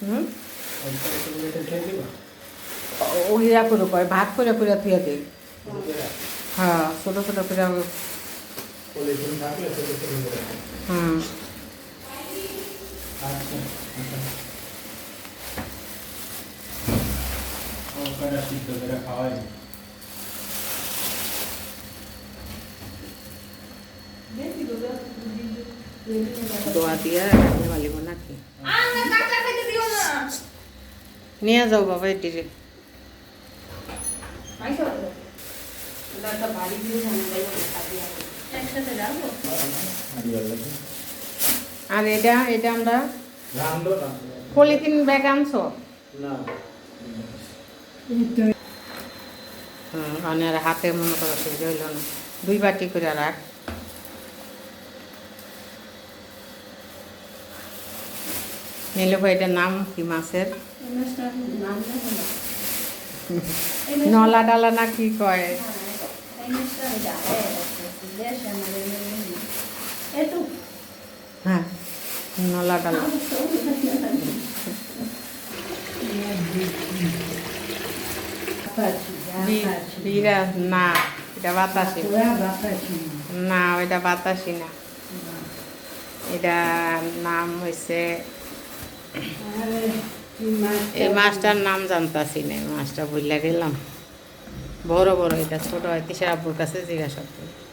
হুম ওইরা করে কয় ভাগ করে করে থুয়ে দে। হ্যাঁ ছোটো ছোটো করে হুম দোয়া দিয়া ভালিব নাকি নিয়ে যাও বাবা এটিরে আর এটা এটা আমরা পলিথিন ব্যাগ আনছো আর হাতে মনে করো সুবিধা হইল না 2 বাটি করে রাখ নিলে ভাই এটার নাম কি মাছের নলা ডালা না কি কয় হ্যাঁ নলা ডালা বিরা না এটা বাতাসি না ওইটা বাতাসি না এটা নাম হয়েছে এই মাছটার নাম জানতাছি না মাছটা বললে গেলাম বড় বড় এটা ছোট হয় তিসার আব্বুর কাছে জিজ্ঞাসা করি